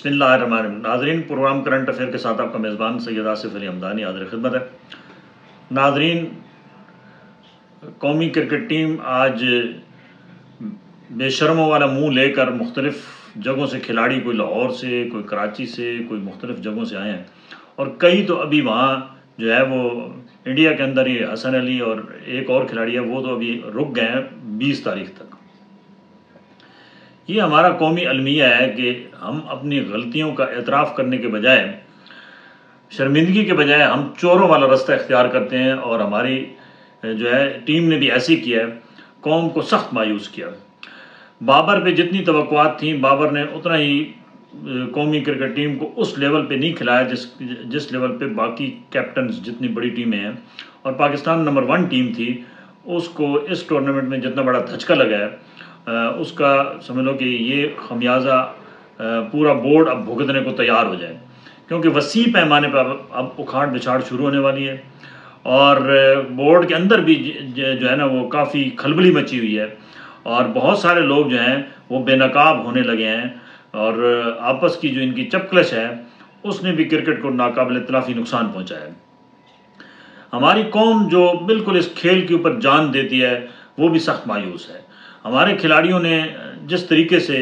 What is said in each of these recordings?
بسم اللہ الرحمن الرحیم۔ ناظرین، پروگرام کرنٹ افیئر کے ساتھ آپ کا میزبان سید آصف علی حمدانی حاضر خدمت ہے۔ ناظرین، قومی کرکٹ ٹیم آج بے شرموں والا منہ لے کر مختلف جگہوں سے کھلاڑی، کوئی لاہور سے، کوئی کراچی سے، کوئی مختلف جگہوں سے آئے ہیں، اور کئی تو ابھی وہاں جو ہے وہ انڈیا کے اندر یہ حسن علی اور ایک اور کھلاڑی ہے، وہ تو ابھی رک گئے ہیں 20 تاریخ تک۔ یہ ہمارا قومی المیہ ہے کہ ہم اپنی غلطیوں کا اعتراف کرنے کے بجائے، شرمندگی کے بجائے ہم چوروں والا رستہ اختیار کرتے ہیں، اور ہماری جو ہے ٹیم نے بھی ایسے کیا ہے، قوم کو سخت مایوس کیا۔ بابر پہ جتنی توقعات تھیں، بابر نے اتنا ہی قومی کرکٹ ٹیم کو اس لیول پہ نہیں کھلایا جس لیول پہ باقی کیپٹنز جتنی بڑی ٹیمیں ہیں، اور پاکستان نمبر 1 ٹیم تھی، اس کو اس ٹورنامنٹ میں جتنا بڑا دھچکا لگا ہے، اس کا سمجھ لو کہ یہ خمیازہ پورا بورڈ اب بھگتنے کو تیار ہو جائے، کیونکہ وسیع پیمانے پر اب اکھاڑ بچھاڑ شروع ہونے والی ہے، اور بورڈ کے اندر بھی جو ہے نا وہ کافی کھلبلی مچی ہوئی ہے، اور بہت سارے لوگ جو ہیں وہ بے نقاب ہونے لگے ہیں، اور آپس کی جو ان کی چپکلش ہے اس نے بھی کرکٹ کو ناقابل تلافی نقصان پہنچایا ہے۔ ہماری قوم جو بالکل اس کھیل کے اوپر جان دیتی ہے وہ بھی سخت مایوس ہے۔ ہمارے کھلاڑیوں نے جس طریقے سے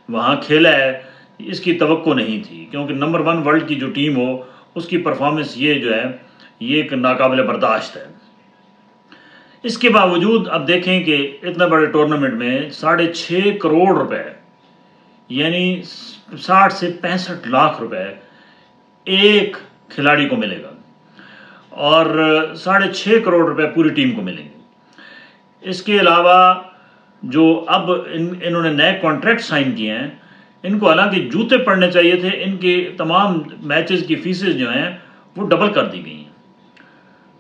وہاں کھیلا ہے اس کی توقع نہیں تھی، کیونکہ نمبر 1 ورلڈ کی جو ٹیم ہو اس کی پرفارمنس یہ جو ہے یہ ایک ناقابل برداشت ہے۔ اس کے باوجود اب دیکھیں کہ اتنا بڑے ٹورنامنٹ میں 6.5 کروڑ روپے، یعنی 60 سے 65 لاکھ روپے ایک کھلاڑی کو ملے گا، اور 6.5 کروڑ روپے پوری ٹیم کو ملیں گے۔ اس کے علاوہ جو اب انہوں نے نئے کانٹریکٹ سائن کیے ہیں، ان کو حالانکہ جوتے پڑنے چاہیے تھے، ان کے تمام میچز کی فیسز جو ہیں وہ ڈبل کر دی گئی ہیں۔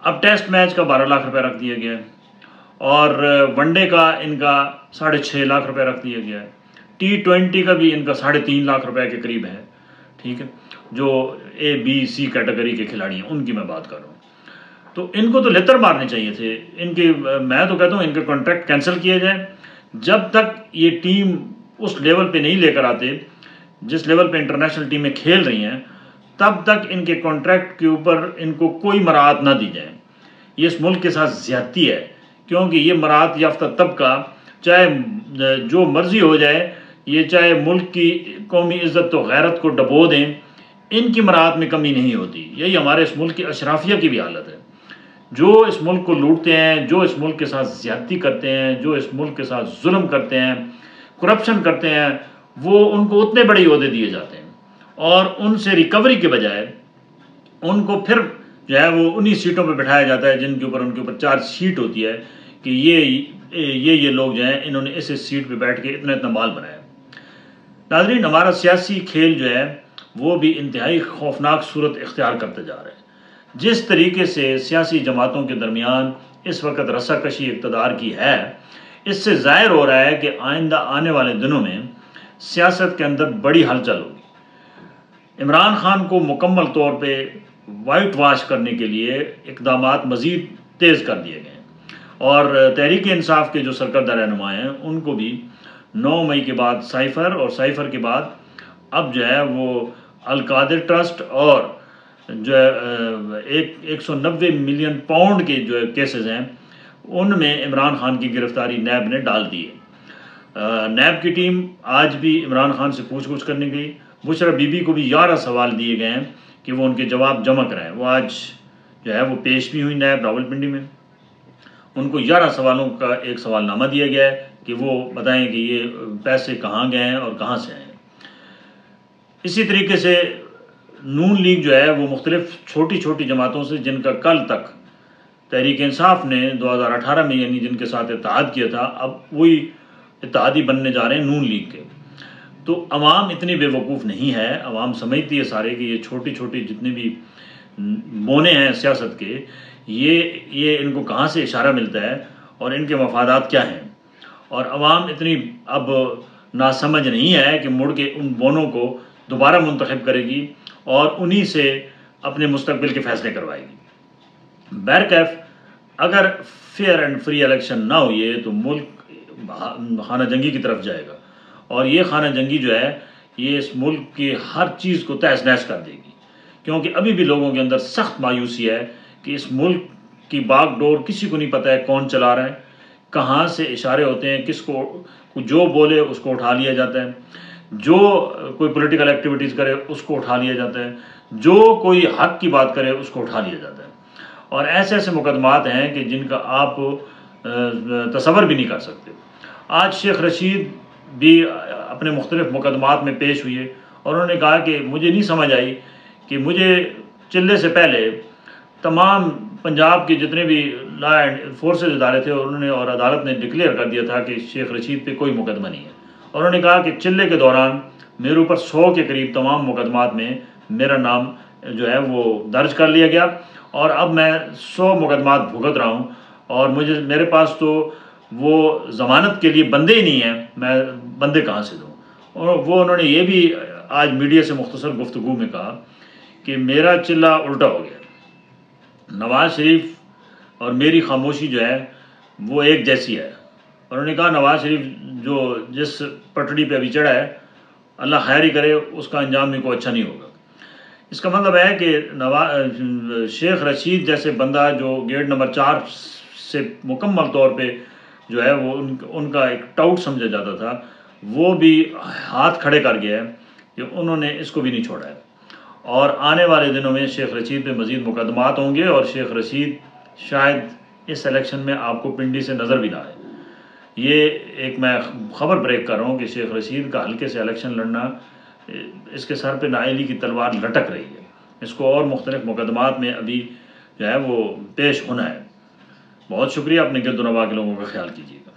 اب ٹیسٹ میچ کا 12 لاکھ روپے رکھ دیا گیا ہے، اور ون ڈے کا ان کا 6.5 لاکھ روپے رکھ دیا گیا ہے، T20 کا بھی ان کا 3.5 لاکھ روپے کے قریب ہے، ٹھیک ہے، جو A B C کیٹیگری کے کھلاڑی ہیں ان کی میں بات کر رہا ہوں۔ تو ان کو تو لتر مارنے چاہیے تھے، ان کے میں تو کہتا ہوں ان کے کانٹریکٹ کینسل کیا جائے۔ جب تک یہ ٹیم اس لیول پہ نہیں لے کر آتے جس لیول پہ انٹرنیشنل ٹیمیں کھیل رہی ہیں، تب تک ان کے کانٹریکٹ کے اوپر ان کو کوئی مراعات نہ دی جائے۔ یہ اس ملک کے ساتھ زیادتی ہے، کیونکہ یہ مراعات یافتہ طبقہ چاہے جو مرضی ہو جائے، یہ چاہے ملک کی قومی عزت و غیرت کو ڈبو دیں، ان کی مراعات میں کمی نہیں ہوتی۔ یہی ہمارے اس ملک کی اشرافیہ کی بھی حالت ہے۔ جو اس ملک کو لوٹتے ہیں، جو اس ملک کے ساتھ زیادتی کرتے ہیں، جو اس ملک کے ساتھ ظلم کرتے ہیں، کرپشن کرتے ہیں، وہ ان کو اتنے بڑے عہدے دیے جاتے ہیں، اور ان سے ریکوری کے بجائے ان کو پھر جو ہے وہ انہی سیٹوں پہ بٹھایا جاتا ہے جن کے اوپر ان کے اوپر چارج شیٹ ہوتی ہے کہ یہ لوگ جو ہیں انہوں نے اس سیٹ پہ بیٹھ کے اتنا مال بنایا۔ ناظرین، ہمارا سیاسی کھیل جو ہے وہ بھی انتہائی خوفناک صورت اختیار کرتے جا رہے ہیں۔ جس طریقے سے سیاسی جماعتوں کے درمیان اس وقت رساکشی اقتدار کی ہے، اس سے ظاہر ہو رہا ہے کہ آئندہ آنے والے دنوں میں سیاست کے اندر بڑی ہلچل ہوگی۔ عمران خان کو مکمل طور پہ وائٹ واش کرنے کے لیے اقدامات مزید تیز کر دیے گئے ہیں، اور تحریک انصاف کے جو سرکردہ رہنما ہیں ان کو بھی 9 مئی کے بعد سائفر، اور سائفر کے بعد اب جو ہے وہ القادر ٹرسٹ، اور جو 190 ملین پاؤنڈ کے جو کیسز ہیں ان میں عمران خان کی گرفتاری نیب نے ڈال دی ہے۔ نیب کی ٹیم آج بھی عمران خان سے پوچھ گچھ کرنے گئی۔ بشرا بی بی کو بھی 11 سوال دیے گئے ہیں کہ وہ ان کے جواب جمع کرائیں۔ وہ آج جو ہے وہ پیش بھی ہوئی نیب راولپنڈی میں۔ ان کو 11 سوالوں کا ایک سوال نامہ دیا گیا ہے کہ وہ بتائیں کہ یہ پیسے کہاں گئے ہیں اور کہاں سے آئے ہیں۔ اسی طریقے سے نون لیگ جو ہے وہ مختلف چھوٹی چھوٹی جماعتوں سے، جن کا کل تک تحریک انصاف نے 2018 میں یعنی جن کے ساتھ اتحاد کیا تھا، اب وہی اتحادی بننے جا رہے ہیں نون لیگ کے۔ تو عوام اتنی بے وقوف نہیں ہے، عوام سمجھتی ہے سارے کہ یہ چھوٹی چھوٹی جتنے بھی مونے ہیں سیاست کے، یہ ان کو کہاں سے اشارہ ملتا ہے اور ان کے مفادات کیا ہیں، اور عوام اتنی اب ناسمجھ نہیں ہے کہ مڑ کے ان بونوں کو دوبارہ منتخب کرے گی اور انہی سے اپنے مستقبل کے فیصلے کروائے گی۔ بہرکیف اگر فیئر اینڈ فری الیکشن نہ ہوئے تو ملک خانہ جنگی کی طرف جائے گا، اور یہ خانہ جنگی جو ہے یہ اس ملک کی ہر چیز کو تہس نہس کر دے گی، کیونکہ ابھی بھی لوگوں کے اندر سخت مایوسی ہے کہ اس ملک کی باغ ڈور کسی کو نہیں پتہ ہے کون چلا رہا ہے، کہاں سے اشارے ہوتے ہیں، کس کو جو بولے اس کو اٹھا لیا جاتا ہے، جو کوئی پولیٹیکل ایکٹیویٹیز کرے اس کو اٹھا لیا جاتا ہے، جو کوئی حق کی بات کرے اس کو اٹھا لیا جاتا ہے، اور ایسے ایسے مقدمات ہیں کہ جن کا آپ تصور بھی نہیں کر سکتے۔ آج شیخ رشید بھی اپنے مختلف مقدمات میں پیش ہوئے اور انہوں نے کہا کہ مجھے نہیں سمجھ آئی کہ مجھے چلے سے پہلے تمام پنجاب کے جتنے بھی لا اینڈ فورسز ادارے تھے اور عدالت نے ڈکلیئر کر دیا تھا کہ شیخ رشید پہ کوئی مقدمہ نہیں ہے، اور انہوں نے کہا کہ چلے کے دوران میرے اوپر 100 کے قریب تمام مقدمات میں میرا نام جو ہے وہ درج کر لیا گیا، اور اب میں 100 مقدمات بھگت رہا ہوں، اور میرے پاس تو وہ ضمانت کے لیے بندے ہی نہیں ہیں، میں بندے کہاں سے دوں۔ اور وہ انہوں نے یہ بھی آج میڈیا سے مختصر گفتگو میں کہا کہ میرا چلہ الٹا ہو گیا، نواز شریف اور میری خاموشی جو ہے وہ ایک جیسی ہے۔ اور انہوں نے کہا نواز شریف جو جس پٹڑی پہ ابھی چڑھا ہے اللہ خیر ہی کرے، اس کا انجام بھی کوئی اچھا نہیں ہوگا۔ اس کا مطلب ہے کہ شیخ رشید جیسے بندہ جو گیٹ نمبر 4 سے مکمل طور پہ جو ہے وہ ان کا ایک ٹاؤٹ سمجھا جاتا تھا، وہ بھی ہاتھ کھڑے کر گیا ہے کہ انہوں نے اس کو بھی نہیں چھوڑا ہے، اور آنے والے دنوں میں شیخ رشید پہ مزید مقدمات ہوں گے، اور شیخ رشید شاید اس الیکشن میں آپ کو پنڈی سے نظر بھی نہ آئے۔ یہ ایک میں خبر بریک کر رہا ہوں کہ شیخ رشید کا حلقے سے الیکشن لڑنا، اس کے سر پہ نااہلی کی تلوار لٹک رہی ہے، اس کو اور مختلف مقدمات میں ابھی جو ہے وہ پیش ہونا ہے۔ بہت شکریہ، اپنے گرد و نواح کے لوگوں کا خیال کیجیے گا۔